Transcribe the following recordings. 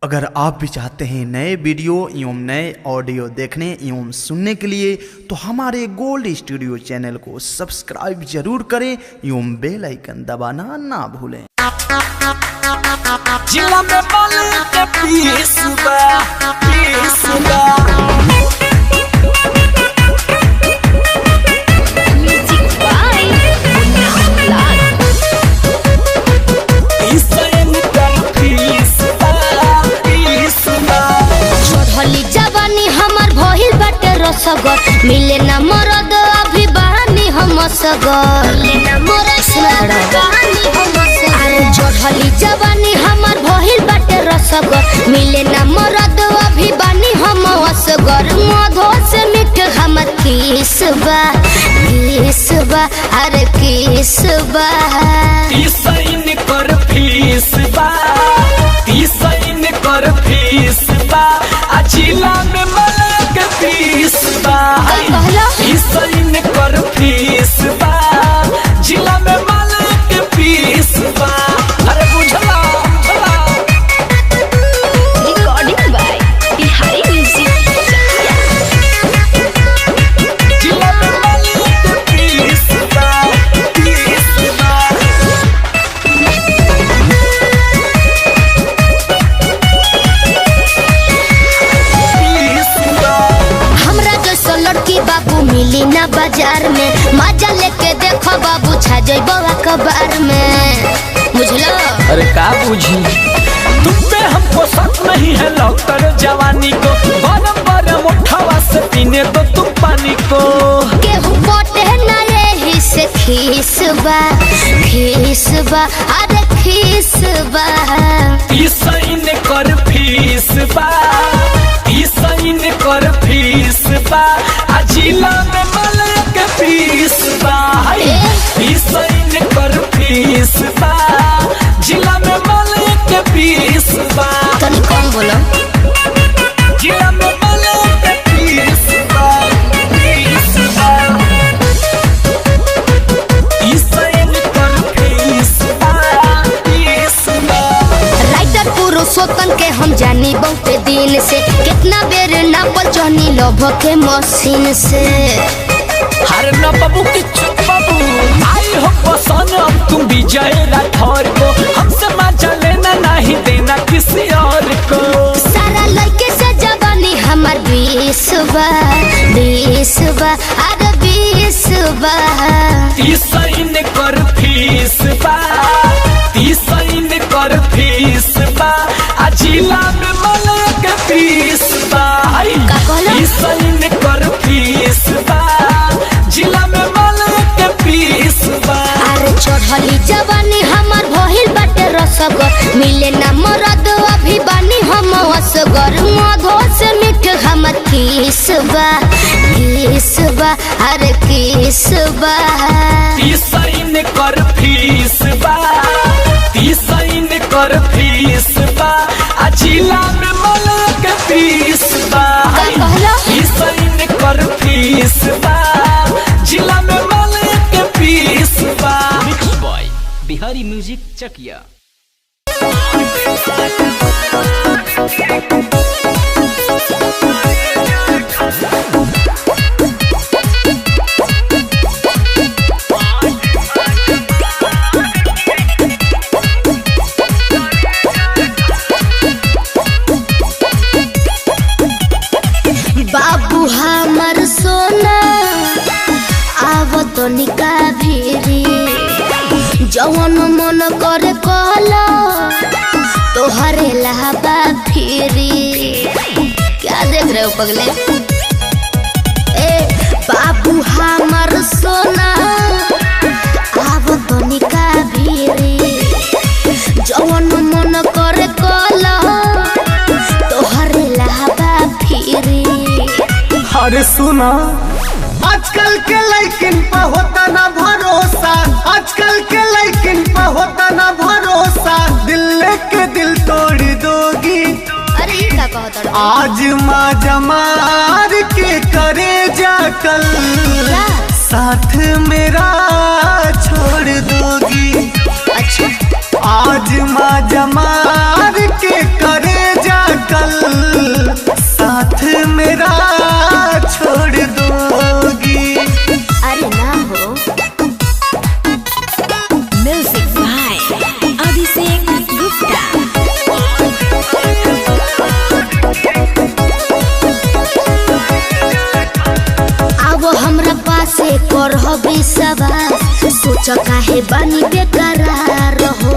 अगर आप भी चाहते हैं नए वीडियो एवं नए ऑडियो देखने एवं सुनने के लिए तो हमारे गोल्ड स्टूडियो चैनल को सब्सक्राइब जरूर करें एवं बेल आइकन दबाना ना भूलें। जिला में बोले के पीसबा सगर मिले ना मरद अभी बहानी हम सगर चढ़ली जवानी हमार भइल बाटे रसगर मिले ना मरद अभी बानी हम असगर मधो से मीठ हमर किसबा अरे किसबा तीसैन कर फीसबा तीसैन कर फीसबा आ जिला में मलक फीसबा तीसैन कर फीसबा जिला में मलक फीसबा। अरे बुझला रिकॉर्डिंग बाय बिहारी म्यूजिक जिला में मलक फीसबा बाबू मिली ना बाजार में मजा लेके देखो बाबू छा जाइबो अखबार में बुझलो। अरे का बुझी तुम पे हमको शक नहीं है डॉक्टर जवानी को बरम बरम उठावा से पीने दो तुम पानी को केहू पोटे ना यही से खीसबा अरे खीसबा तीसैन कर फीसबा तीसैन कर फीसबा आ जिला में मलक फीसबा तीसैन कर फीसबा जिला में मलक फीसबा। तनी कम बोलो जिला में मलक फीसबा तीसैन कर फीसबा राइटर पुरुषोत्तम के हम जानी बहुते दिन से कितना बेर ना बचनी लोभ के मशीन से हर न बाबू की चुप बाबू आई हो पसंद अब तुम विजय राठौर को हमसे मजा लेना नहीं देना किसी और को सारा लड़के से जवानी हमार बीसबा अरे बीसबा तीसैन कर फीसबा तीसैन कर फीसबा आ जिला में मलक फीसबा तीसैन कर फीसबा जिला में मलक फीसबा। अरे चढ़ली जवानी हमार भइल बाटे रसगर मिले ना मरद अभी बानी हम असगर मधो से मीठ हमर किसबा अरे किसबा तीसैन कर फीसबा तीसैन कर फीसबा आ जिला में मलक फीसबा तीसैन कर फीसबा जिला में मलक फीसबा। मिक्स बॉय बिहारी म्यूजिक चकिया। बाबू हमर सोना आव तो निका भीरी जवन मन करे कहला तोहरे लहबा फिरी। क्या देख रहे हो पगले ए बाबू हमर सोना आव तो निका भीरी जवन मन करे कहला तोहरे लहबा फिरी। अरे सुना आजकल के लड़किन पे होता ना भरोसा आजकल के लड़किन पे होता ना भरोसा दिल लेके दिल तोड़ दोगी। अरे ये क्या कहता आज माँ जमार के करे जा कल साथ मेरा छोड़ दोगी। अच्छा आज माँ जमार के करे जा पूछ काहे बानी बेकरार हो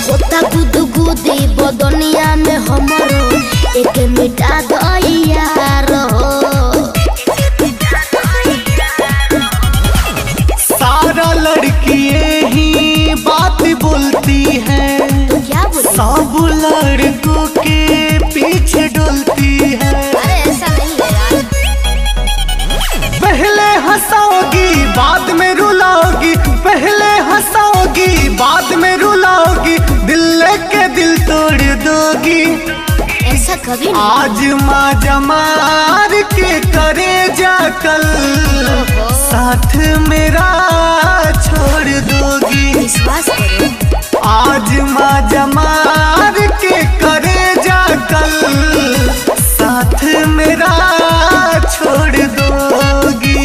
होता गुदगुदी बदनिया में हमरो एक मिटा दइया रहो। सारा लड़कियां ही बात बोलती हैं, तो क्या बोली? सब लड़कों के पीछे डोलती है। अरे ऐसा नहीं है यार। पहले हंसाओगी बाद में रुलाओगी, पहले हंसाओगी बाद में रुलाओगी, दिल के दिल तोड़ दोगी। ऐसा कभी नहीं। आज माँ जमार के करे जा कल साथ मेरा छोड़ दोगी। विश्वास करो। आज माँ जमार के करे जा कल साथ मेरा छोड़ दोगी।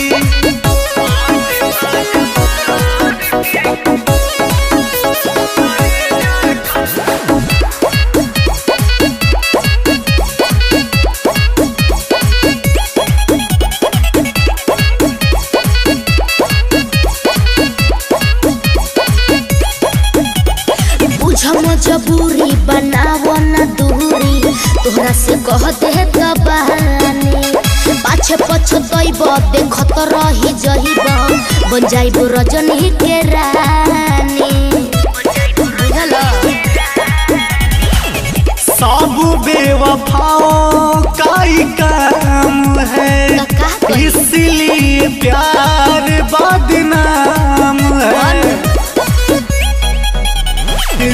मजबूरी बनावो न दूरी तोहरा से कह दे कबानी पाछे पछतइब देखत रही जइब बन जाइब रजनी के रानी। सब बेवफाओं का ही काम है, इसलिए प्यार बदनाम है।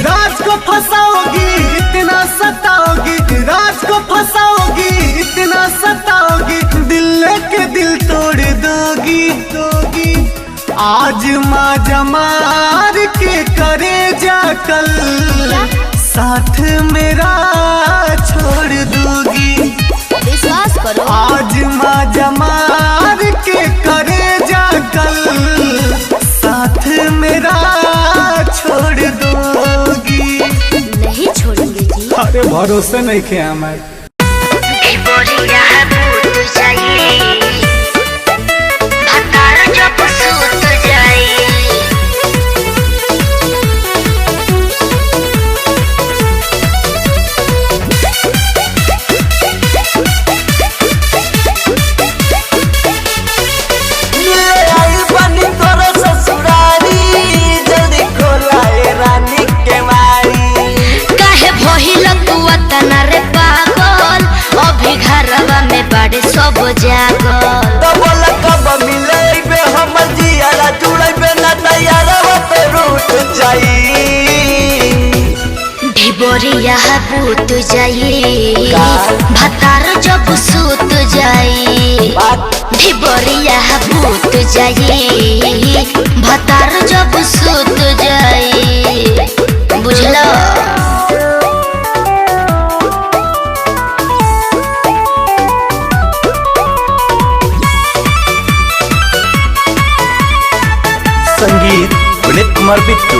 राज को फंसाओगी इतना सताओगी, राज को फंसाओगी इतना सताओगी, दिल के दिल तोड़ दोगी। आज माँ जमार के करे जा कल साथ मेरा छोड़ दोगी। विश्वास करो। आज माँ जमार के करे जा कल साथ मेरा छोड़ दोगी। नहीं छोड़ेंगे जी। अरे भरोसे नहीं किया हमारे। सब जागल डबल कब मिलेबे हम जियारा जुड़ेबे ना तैयारवा पे रूठ जाई। ढिबोरिया पूत जाई भतार जब सूत जाई। ढिबोरिया पूत जाई भतार जब सूत जाई। बुझलो? संगीत विनीत कुमार बिट्टू।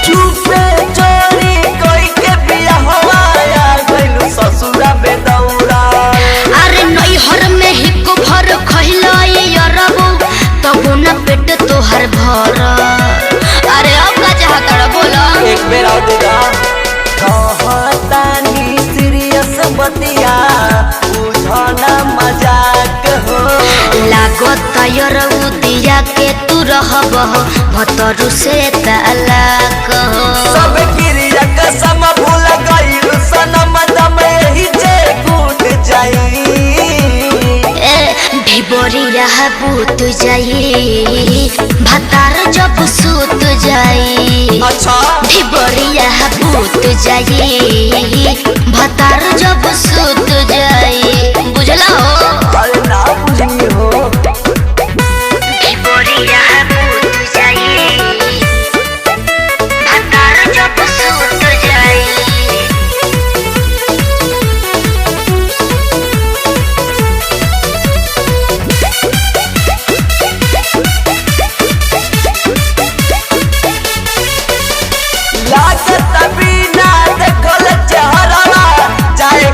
चुपे चोरी कोई के बिया हवाया गइलू ससुरा में दौड़ा। अरे नैहर में हिक भर खइलो ये रबू तब न पेट तोहर भर। अरे अब का चाहता बोलो? एक बेर आओ देगा कहतानी सीरियस बतिया बुझना मजाक हो। लागो तयर उदिया के तू रहब भतरु से तलाक हो। सब क्रिया कसम भूल गइल सनम दम ही जे टूट जाई। ढिबोरिया पूत जाई भतार जब सूत जाई। अच्छा ढिबोरिया पूत जाई भतार जब सूत जाई। बुझला हो? अरे ना बुझी हो। ढिबोरिया पूत जाई भतार जब सूत जाई। लागत बिना देखल चेहरा चाहे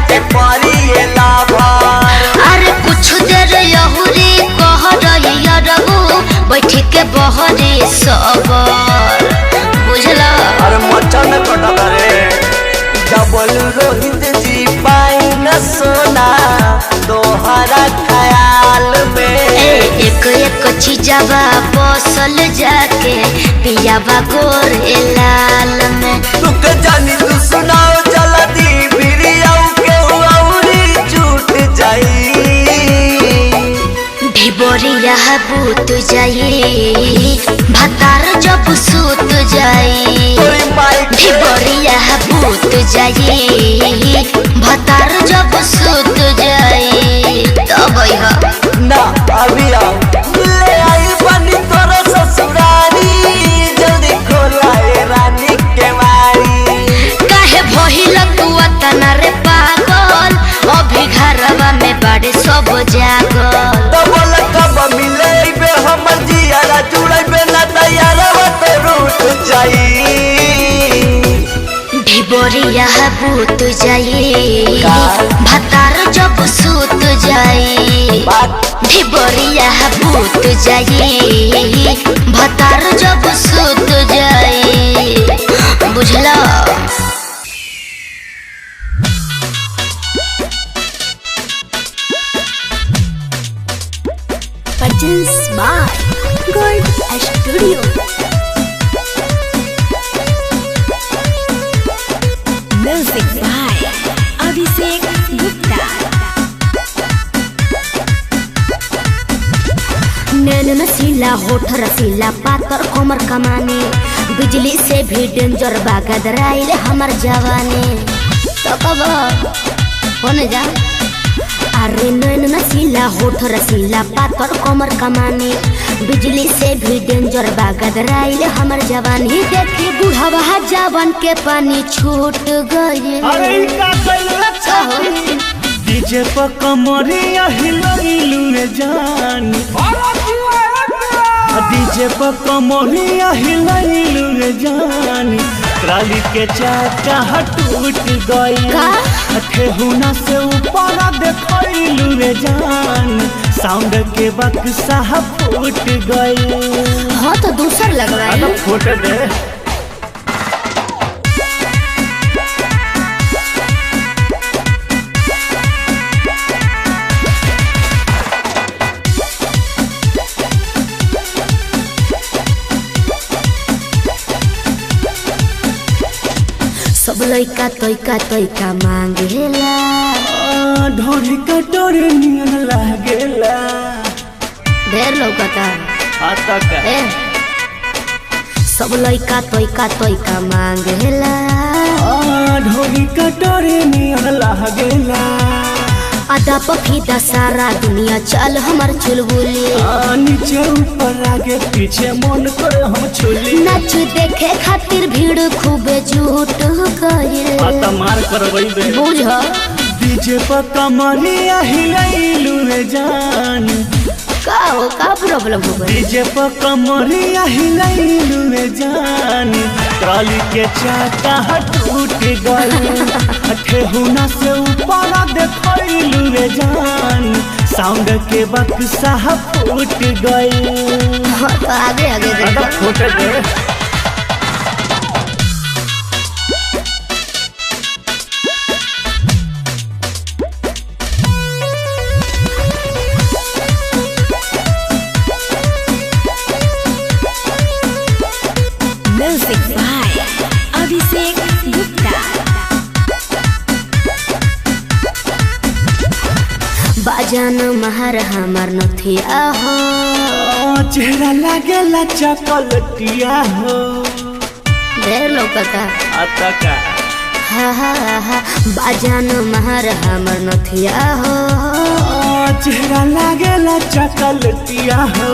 कहरे सबर बुझला। अरे मचन कटक रे डबल रोहित जी पाई न सोना तोहरा ख्याल में। एक एक चीजवा बसल जाके पियावा गोरे लाल में। तुक जानी तू सुनाओ जल्दी बिरियाऊ के उरी छूट जाई। ढिबोरिया बूत जाई भतार जब सूत जाई। ढिबोरिया बूत जाई भतार जब सूत जाई। तब ना अभी ले आई बनी तोरा ससुरारी जल्दी खोलाए रानी के मारी। काहे भइल तू अतना रे पागल अभी घरवा में बड़े सब जागल। डबल कब मिले बे हमर जियारा जुड़े ना तैयार तो रूठ जाई। ढिबोरिया बूत जाई भतार जब सूत जाई। ढिबोरिया बूत जाई भतार जब सूत जाई बुझला। Produced by Gold Studio. Music by Abhishek Gupta. नैन नशीला होठ रसीला पातर कोमर कमाने बिजली से भी डेंजर बागदराइल हमर जवाने। तो कब होने जा। अरे नैन नशीला होठ रसीला पातर कोमर कमाने बिजली से भी डेंजर बागदराइल हमर जवानी। देखी बुढ़वा जवान के पानी छूट गई। अरे का कइला डीजे पर कमरिया हिलइलु रे जान। डीजे पर कमरिया हिलइलु रे जान। ट्राली के चाका टूट गई ठेहुना से ऊपर देखइलु रे जान। साउंड के बक्सा फूट गई। हाँ तो दूसर लगवाए फूट दे। सब लइका तोइका मांगेला। ढोरी कटोरी नियन लागेला। ढेर लौकता आता का ए सब लइका तोइका मांगेला। ढोरी कटोरी नियन लागेला। आधा पफीदा सारा दुनिया चल हमर चुलबुली। नीचे ऊपर आगे पीछे मन करे हम छुली। नाच देखे खातिर भीड़ खूबे जुट गइल। आता मार करबई बे बुझ डीजे पर कमरिया हिलइलु रे जान। का प्रॉब्लम हो गई। डीजे पर कमरिया हिलइलु रे जान। ट्राली के चाका टूट गई ठेहुना से ऊपर देखइलु रे जान। साउंड के बक्सा फूट गई। हाँ तो आगे देखो। फूट दे। Music by Abhishek Gupta. बाजान महर हमर नथिया हो। चेहरा लागेला चॉकलेटिया हो। ढेर लौकता आता का हा बाजान महर हमर नथिया हो। चेहरा लागेला चॉकलेटिया हो।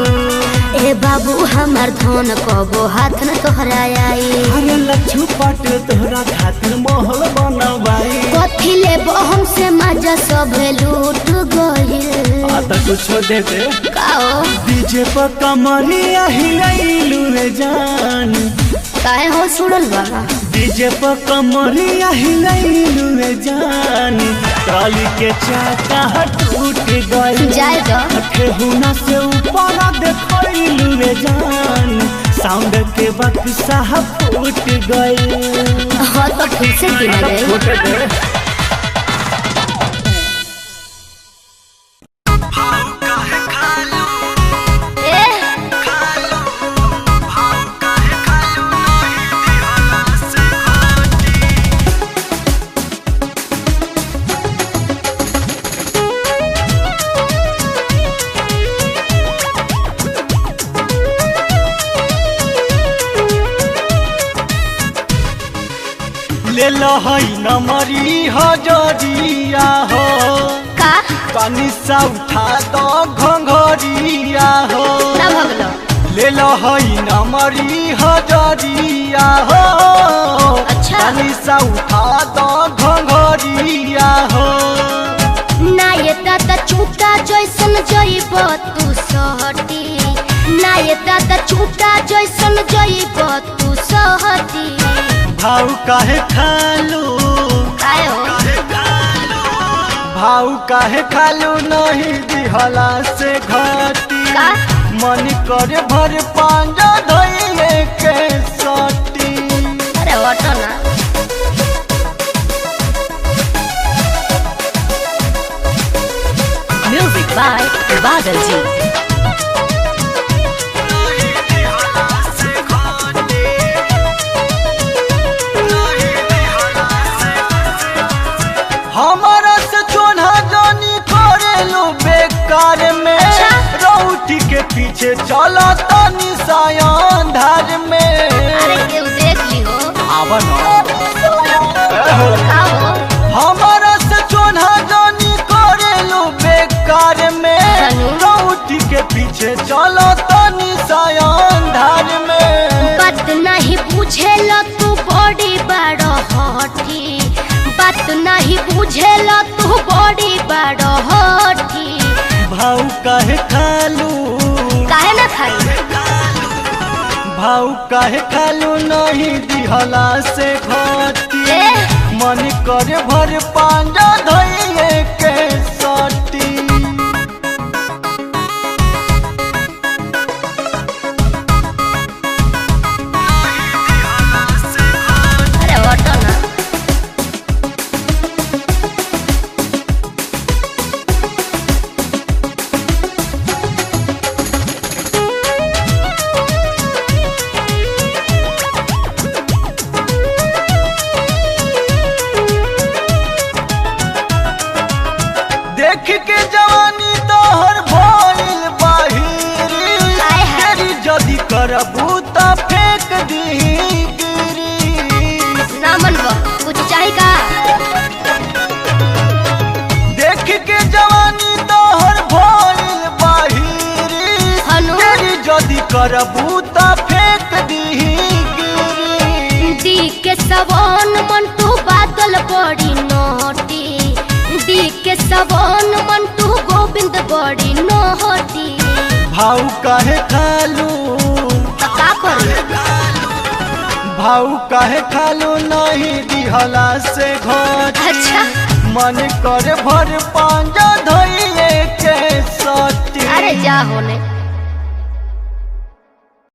ए बाबू हमर धन कबो हाथ न तोहरा आई। अरे लच्छू पाट तोहरा खातिर महल बनवाई। कथी लेबो हमसे मजा सब लूट गइल। आता कुछ दे दे। काओ डीजे पर कमरिया हिलइलु रे जान। काहे हो सुनल बाबा। डीजे पर कमरिया हिलैलू जान ट्रॉली के चाका टूट गई जाए दो ठेहुना से ऊपर देखलू जान साउंड के बक्सा फूट गई। हाँ तो फिर से गिना गए। ले लहई नमरी हजरिया हो का पानी सा उठा दो घंघरिया हो ना भगलो ले लहई नमरी हजरिया हो अच्छा। पानी सा उठा दो घंघरिया हो ना ये दादा चूटा जैसन जइब तू सहटी ना ये दादा चूटा जैसन जइब तू सहटी भाव काहे खालू काहे हो भाव काहे खालू नहीं दिहला से घटी का मन करे भर पांजा धइले के सटी। अरे हटो ना म्यूजिक बाय बादल जी। हमारा से चोना जानी करेलू बेकार में अच्छा। रौटी के पीछे चला तनी सायान धार में। अरे केहू देख ली हो आवन का हो हमारा से चोना जानी करेलू बेकार में चलू। रौटी के पीछे चला तनी सायान धार में। बात नहीं बुझेला तू बड़ी बड़ हठी बात नहीं बुझेला तू बड़ी बड़ हठी भाव काहे खालू काहे ना खाई भाव काहे खालू नहीं दिहला से घटी ए? मन करे भर पांजा धइले के सटी। अरे हटो ना देख के जवानी तोहर भइल बाहिरी हाय हाय। तेरी जदी करबू त फेंक दी गिरी। ना मन कुछ चाही का देख के जवानी तोहर भइल बाहिरी हनु तेरी जदी करबू त फेंक दी गिरी। दी के सवन मन तू बादल बड़ी नोटी दी के सवन मन तू गोविंद बड़ी नोटी भाव काहे खालू तो का करू भाव काहे खालू नहीं दिहला से घटी अच्छा मन करे भर पांजा धइले के सटी। अरे जा होने